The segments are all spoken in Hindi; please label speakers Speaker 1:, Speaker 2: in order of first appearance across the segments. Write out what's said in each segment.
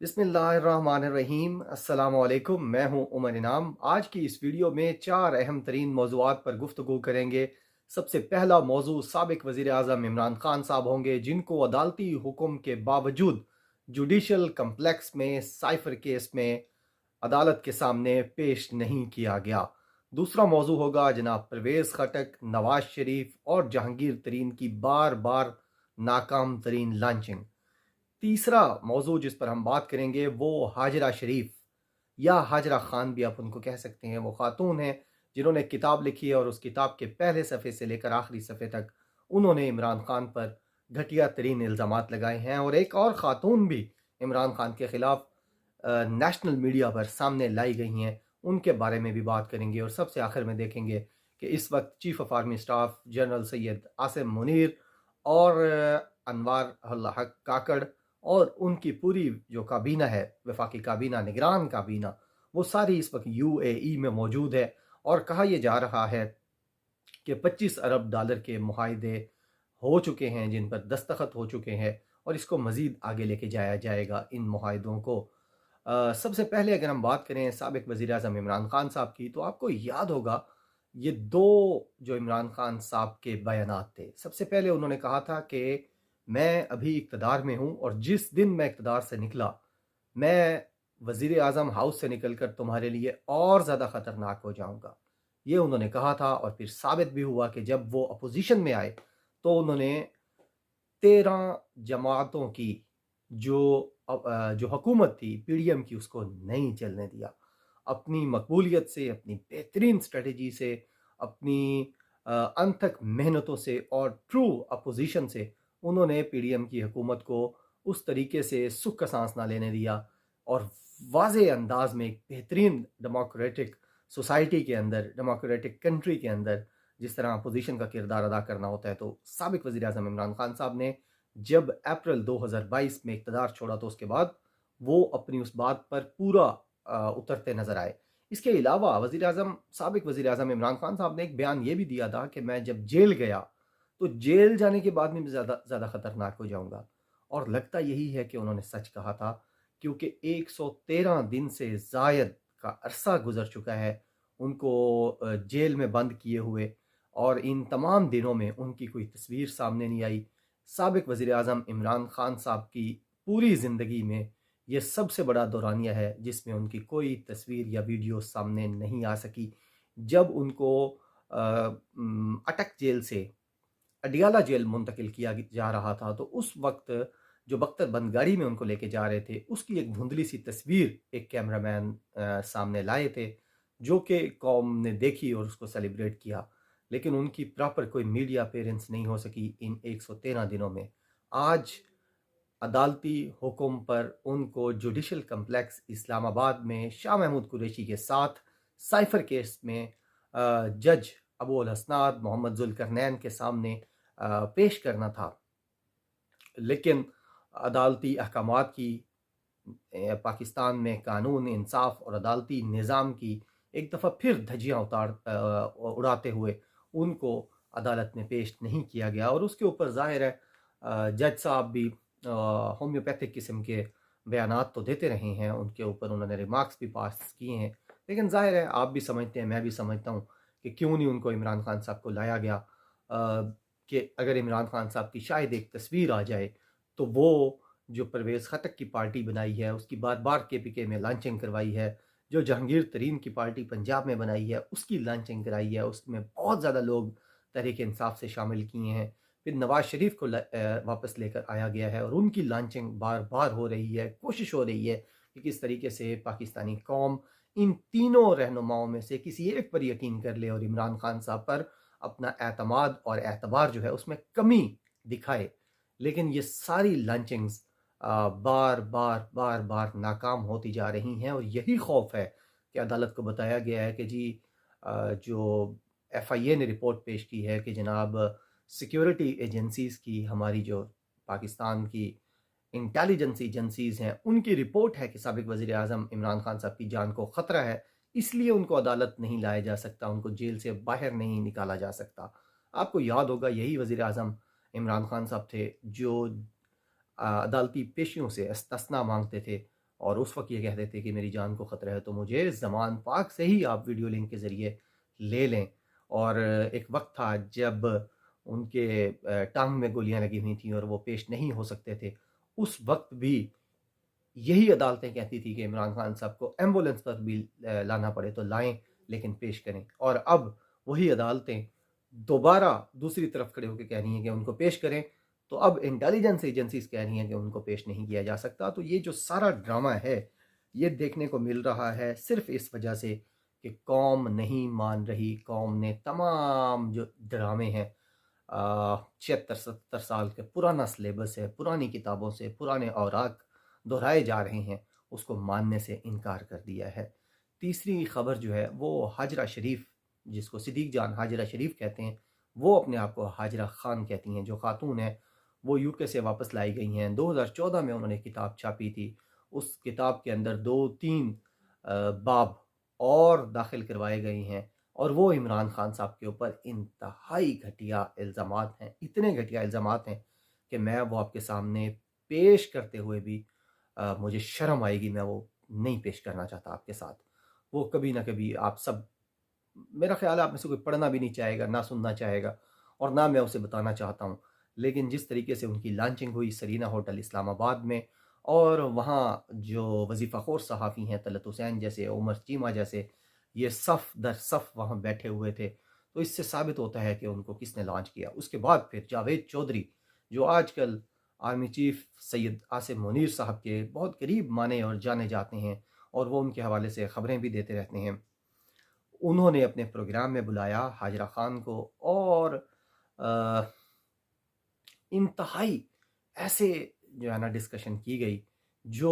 Speaker 1: बिस्मिल्लाहिर्रहमानिर्रहीम। अस्सलामुअलैकुम। मैं हूं उमर इनाम। आज की इस वीडियो में 4 अहम तरीन मौज़ूआत पर गुफ्तगू करेंगे। सबसे पहला मौजू साबिक वज़ीर आज़म इमरान खान साहब होंगे, जिनको अदालती हुक्म के बावजूद जुडिशल कम्प्लेक्स में साइफर केस में अदालत के सामने पेश नहीं किया गया। दूसरा मौजू होगा जनाब परवेज़ खटक, नवाज शरीफ और जहांगीर तरीन की बार बार नाकाम तरीन लॉन्चिंग। तीसरा मौजू जिस पर हम बात करेंगे वो हाजरा शरीफ या हाजरा खान भी आप उनको कह सकते हैं। वो खातून हैं जिन्होंने किताब लिखी है और उस किताब के पहले सफ़े से लेकर आखिरी सफ़े तक उन्होंने इमरान खान पर घटिया तरीन इल्ज़ामात लगाए हैं। और एक और ख़ातून भी इमरान खान के ख़िलाफ़ नेशनल मीडिया पर सामने लाई गई हैं, उनके बारे में भी बात करेंगे। और सबसे आखिर में देखेंगे कि इस वक्त chief of army staff general Syed Asim Munir और अनवार अल हक काकड़ और उनकी पूरी जो काबीना है, वफाकी काबीना, निगरान काबीना, वो सारी इस वक्त यूएई में मौजूद है। और कहा यह जा रहा है कि 25 अरब डॉलर के मुआहदे हो चुके हैं, जिन पर दस्तखत हो चुके हैं, और इसको मज़ीद आगे लेके जाया जाएगा इन मुआहदों को। सबसे पहले अगर हम बात करें साबिक वज़ीर आज़म इमरान खान साहब की, तो आपको याद होगा ये दो जो इमरान खान साहब के बयानात थे। सबसे पहले उन्होंने कहा था कि मैं अभी इक़्तिदार में हूँ और जिस दिन मैं इक़्तिदार से निकला, मैं वज़ीर आज़म हाउस से निकलकर तुम्हारे लिए और ज़्यादा ख़तरनाक हो जाऊँगा। ये उन्होंने कहा था और फिर साबित भी हुआ कि जब वो अपोज़िशन में आए तो उन्होंने 13 जमातों की जो जो हुकूमत थी पीडीएम की, उसको नहीं चलने दिया। अपनी मकबूलियत से, अपनी बेहतरीन स्ट्रेटजी से, अपनी अनथक मेहनतों से और ट्रू अपोजिशन से उन्होंने पीडीएम की हुकूमत को उस तरीके से सुख का सांस ना लेने दिया और वाज़े अंदाज में एक बेहतरीन डेमोक्रेटिक सोसाइटी के अंदर, डेमोक्रेटिक कंट्री के अंदर जिस तरह अपोजिशन का किरदार अदा करना होता है, तो साबिक वज़ीर आज़म इमरान खान साहब ने जब अप्रैल 2022 में इक़्तिदार छोड़ा तो उसके बाद वो अपनी उस बात पर पूरा उतरते नज़र आए। इसके अलावा साबिक वज़ीर आज़म इमरान खान साहब ने एक बयान ये भी दिया था कि मैं जब जेल गया, तो जेल जाने के बाद में भी ज़्यादा ज़्यादा ख़तरनाक हो जाऊँगा। और लगता यही है कि उन्होंने सच कहा था, क्योंकि 113 दिन से ज़ायद का अरसा गुज़र चुका है उनको जेल में बंद किए हुए, और इन तमाम दिनों में उनकी कोई तस्वीर सामने नहीं आई। साबिक वज़ीर आज़म इमरान खान साहब की पूरी ज़िंदगी में ये सबसे बड़ा दौरानिया है जिसमें उनकी कोई तस्वीर या वीडियो सामने नहीं आ सकी। जब उनको अटक जेल से अडियाला जेल मुंतकिल किया जा रहा था, तो उस वक्त जो बख्तर गाड़ी में उनको लेके जा रहे थे, उसकी एक धुंधली सी तस्वीर एक कैमरामैन सामने लाए थे, जो कि कौम ने देखी और उसको सेलिब्रेट किया। लेकिन उनकी प्रॉपर कोई मीडिया अपीयरेंस नहीं हो सकी इन 113 दिनों में। आज अदालती हुक्म पर उनको जुडिशल कम्प्लेक्स इस्लामाबाद में शाह महमूद कुरैशी के साथ साइफर केस में जज अबू अल हसनात मोहम्मद जुल्करनैन के सामने पेश करना था। लेकिन अदालती अहकामात की, पाकिस्तान में कानून, इंसाफ और अदालती निज़ाम की एक दफ़ा फिर धज्जियाँ उड़ाते हुए उनको अदालत में पेश नहीं किया गया। और उसके ऊपर ज़ाहिर है जज साहब भी होम्योपैथिक किस्म के बयानात तो देते रहे हैं, उनके ऊपर उन्होंने रिमार्क्स भी पास किए हैं। लेकिन ज़ाहिर है आप भी समझते हैं, मैं भी समझता हूँ कि क्यों नहीं उनको इमरान खान साहब को लाया गया। कि अगर इमरान खान साहब की शायद एक तस्वीर आ जाए, तो वो जो परवेज़ खटक की पार्टी बनाई है, उसकी बार बार केपीके में लॉन्चिंग करवाई है, जो जहांगीर तरीन की पार्टी पंजाब में बनाई है उसकी लॉन्चिंग कराई है, उसमें बहुत ज़्यादा लोग तहरीक इंसाफ से शामिल किए हैं। फिर नवाज शरीफ को वापस लेकर आया गया है और उनकी लॉन्चिंग बार बार हो रही है। कोशिश हो रही है कि किस तरीके से पाकिस्तानी कौम इन तीनों रहनुमाओं में से किसी एक पर यकीन कर ले और इमरान खान साहब पर अपना एतमाद और एतबार जो है उसमें कमी दिखाए। लेकिन ये सारी लॉन्चिंग्स बार बार बार बार नाकाम होती जा रही हैं, और यही खौफ है कि अदालत को बताया गया है कि जी जो एफआईए ने रिपोर्ट पेश की है कि जनाब सिक्योरिटी एजेंसीज़ की, हमारी जो पाकिस्तान की इंटेलिजेंस एजेंसीज़ हैं, उनकी रिपोर्ट है कि साबिक वज़ीर आज़म इमरान खान साहब की जान को ख़तरा है, इसलिए उनको अदालत नहीं लाया जा सकता, उनको जेल से बाहर नहीं निकाला जा सकता। आपको याद होगा यही वज़ीर आज़म इमरान खान साहब थे जो अदालती पेशियों से इस्तिस्ना मांगते थे और उस वक्त ये कहते थे कि मेरी जान को ख़तरा है तो मुझे ज़मान पाक से ही आप वीडियो लिंक के ज़रिए ले लें। और एक वक्त था जब उनके टांग में गोलियां लगी हुई थी और वो पेश नहीं हो सकते थे। उस वक्त भी यही अदालतें कहती थी कि इमरान खान साहब को एम्बुलेंस पर भी लाना पड़े तो लाएं, लेकिन पेश करें। और अब वही अदालतें दोबारा दूसरी तरफ खड़े होकर कह रही हैं कि उनको पेश करें, तो अब इंटेलिजेंस एजेंसीज कह रही हैं कि उनको पेश नहीं किया जा सकता। तो ये जो सारा ड्रामा है, ये देखने को मिल रहा है सिर्फ इस वजह से कि कौम नहीं मान रही। कौम ने तमाम जो ड्रामे हैं, 76-77 साल के पुराना सिलेबस है, पुरानी किताबों से पुराने औराक दोहराए जा रहे हैं, उसको मानने से इनकार कर दिया है। तीसरी खबर जो है वो हाजरा शरीफ, जिसको सिद्दीक जान हाजरा शरीफ कहते हैं, वो अपने आप को हाजरा खान कहती हैं, जो खातून है वो यूके से वापस लाई गई हैं। 2014 में उन्होंने किताब छापी थी। उस किताब के अंदर 2-3 बाब और दाखिल करवाए गए हैं, और वो इमरान खान साहब के ऊपर इंतहाई घटिया इल्ज़ामात हैं। इतने घटिया इल्ज़ामात हैं कि मैं वो आपके सामने पेश करते हुए भी मुझे शर्म आएगी। मैं वो नहीं पेश करना चाहता आपके साथ। वो कभी ना कभी आप सब, मेरा ख्याल है आप में से कोई पढ़ना भी नहीं चाहेगा, ना सुनना चाहेगा, और ना मैं उसे बताना चाहता हूँ। लेकिन जिस तरीके से उनकी लॉन्चिंग हुई सरीना होटल इस्लामाबाद में, और वहाँ जो वजीफ़ाखोर सहाफ़ी हैं तलत हुसैन जैसे, उमर चीमा जैसे, ये सफ़ दर सफ़ वहाँ बैठे हुए थे, तो इससे साबित होता है कि उनको किसने लॉन्च किया। उसके बाद फिर जावेद चौधरी, जो आजकल आर्मी चीफ सैयद आसिम मुनीर साहब के बहुत करीब माने और जाने जाते हैं, और वो उनके हवाले से ख़बरें भी देते रहते हैं, उन्होंने अपने प्रोग्राम में बुलाया हाजरा खान को, और अ, इंतहाई ऐसे जो है ना डिस्कशन की गई, जो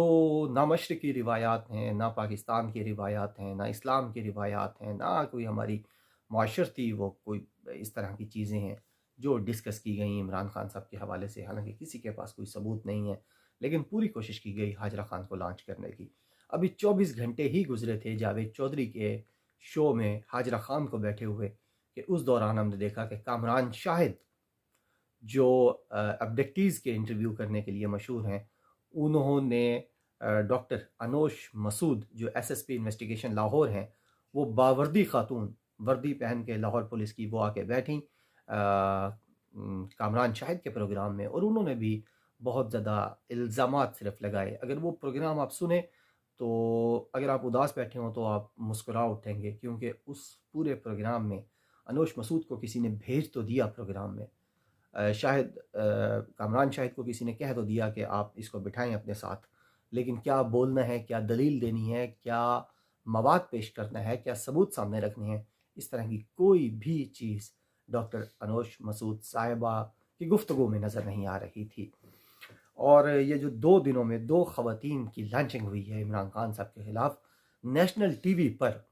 Speaker 1: ना मशरक़ की रिवायात हैं, ना पाकिस्तान की रिवायात हैं, ना इस्लाम की रिवायात हैं, ना कोई हमारी माशरती वो कोई इस तरह की चीज़ें हैं जो डिस्कस की गई इमरान खान साहब के हवाले से। हालांकि किसी के पास कोई सबूत नहीं है, लेकिन पूरी कोशिश की गई हाजरा खान को लॉन्च करने की। अभी 24 घंटे ही गुजरे थे जावेद चौधरी के शो में हाजरा खान को बैठे हुए, कि उस दौरान हमने देखा कि कामरान शाहिद, जो अब्डक्टीज़ के इंटरव्यू करने के लिए मशहूर हैं, उन्होंने डॉक्टर अनोश मसूद, जो एसएसपी इन्वेस्टिगेशन लाहौर हैं, वो बावर्दी खातून वर्दी पहन के लाहौर पुलिस की, वो आके बैठी कामरान शाहिद के प्रोग्राम में, और उन्होंने भी बहुत ज़्यादा इल्ज़ामात सिर्फ लगाए। अगर वो प्रोग्राम आप सुने तो अगर आप उदास बैठे हों तो आप मुस्कुरा उठेंगे, क्योंकि उस पूरे प्रोग्राम में अनोश मसूद को किसी ने भेज तो दिया प्रोग्राम में, शायद कामरान शाहिद को किसी ने कह तो दिया कि आप इसको बिठाएं अपने साथ, लेकिन क्या बोलना है, क्या दलील देनी है, क्या मवाद पेश करना है, क्या सबूत सामने रखने हैं, इस तरह की कोई भी चीज़ डॉक्टर अनोश मसूद साहिबा की गुफ्तगू में नज़र नहीं आ रही थी। और ये जो 2 दिनों में 2 ख़वातीन की लॉन्चिंग हुई है इमरान खान साहब के ख़िलाफ़ नेशनल टीवी पर,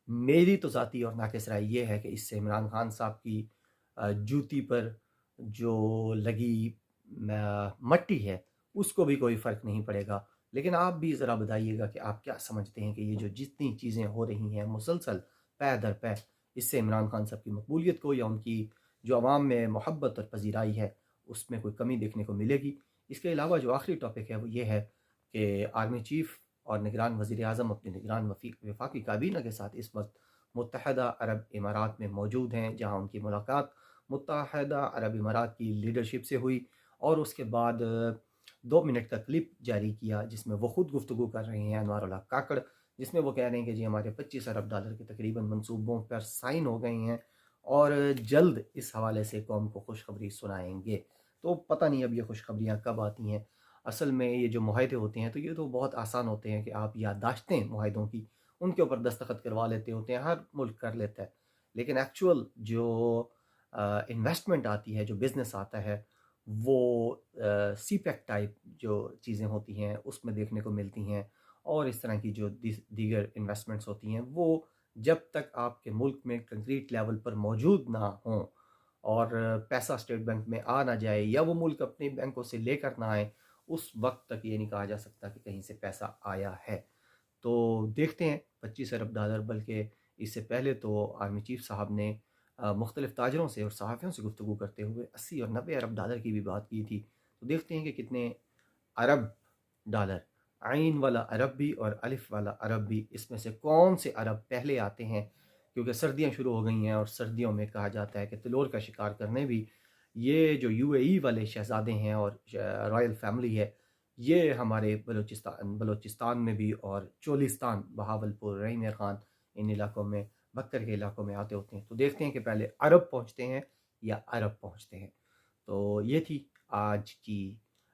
Speaker 1: मेरी तो ज़ाती और नाक़िस राय ये है कि इससे इमरान खान साहब की जूती पर जो लगी मट्टी है, उसको भी कोई फ़र्क नहीं पड़ेगा। लेकिन आप भी ज़रा बताइएगा कि आप क्या समझते हैं कि ये जो जितनी चीज़ें हो रही हैं मुसलसल पै दर पै, इससे इमरान खान साहब की मकबूलियत को या उनकी जो अवाम में मोहब्बत और पज़ीराई है, उसमें कोई कमी देखने को मिलेगी? इसके अलावा जो आखिरी टॉपिक है वो ये है कि आर्मी चीफ़ और निगरान वज़ीर-ए-आज़म अपने निगरान वफ़ाकी काबीना के साथ इस वक्त मुत्तहदा अरब इमारात में मौजूद हैं, जहाँ उनकी मुलाकात मुत्तहदा अरब इमारात की लीडरशिप से हुई, और उसके बाद 2 मिनट का क्लिप जारी किया जिसमें वो खुद गुफ्तगू कर रहे हैं, अनवारुल्लाह काकड़, जिसमें वो कह रहे हैं कि जी हमारे 25 अरब डॉलर के तकरीबन मंसूबों पर साइन हो गए हैं, और जल्द इस हवाले से कौम को खुशखबरी सुनाएंगे। तो पता नहीं अब ये खुशखबरियाँ कब आती हैं। असल में ये जो मुआहदे होते हैं तो ये तो बहुत आसान होते हैं कि आप याददाश्तें मुआहदों की उनके ऊपर दस्तखत करवा लेते होते हैं, हर मुल्क कर लेता है। लेकिन एक्चुअल जो इन्वेस्टमेंट आती है, जो बिज़नेस आता है, वो सीपेक टाइप जो चीज़ें होती हैं उसमें देखने को मिलती हैं, और इस तरह की जो दीगर इन्वेस्टमेंट्स होती हैं, वो जब तक आपके मुल्क में कंक्रीट लेवल पर मौजूद ना हों और पैसा स्टेट बैंक में आ ना जाए, या वो मुल्क अपने बैंकों से लेकर ना आए, उस वक्त तक ये नहीं कहा जा सकता कि कहीं से पैसा आया है। तो देखते हैं 25 अरब डॉलर, बल्कि इससे पहले तो आर्मी चीफ साहब ने मुख्तलिफ ताजरों से और सहाफ़ियों से गुफ्तगू करते हुए 80 और 90 अरब डॉलर की भी बात की थी। तो देखते हैं कि कितने अरब डॉलर आइन वाला अरब भी और अलिफ वाला अरब भी, इसमें से कौन से अरब पहले आते हैं? क्योंकि सर्दियाँ शुरू हो गई हैं और सर्दियों में कहा जाता है कि तिलोर का शिकार करने भी ये जो यूएई वाले शहज़ादे हैं और रॉयल फैमिली है, ये हमारे बलूचिस्तान में भी और चोलिस्तान, बहावलपुर, रहीम खान, इन इलाकों में, बक्कर के इलाकों में आते होते हैं। तो देखते हैं कि पहले अरब पहुँचते हैं या अरब पहुँचते हैं। तो ये थी आज की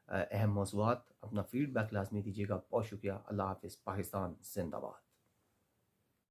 Speaker 1: अहम मौज़ूआत। अपना फ़ीडबैक लाज़मी दीजिएगा। बहुत शुक्रिया। अल्लाह हाफ़िज़। पाकिस्तान ज़िंदाबाद।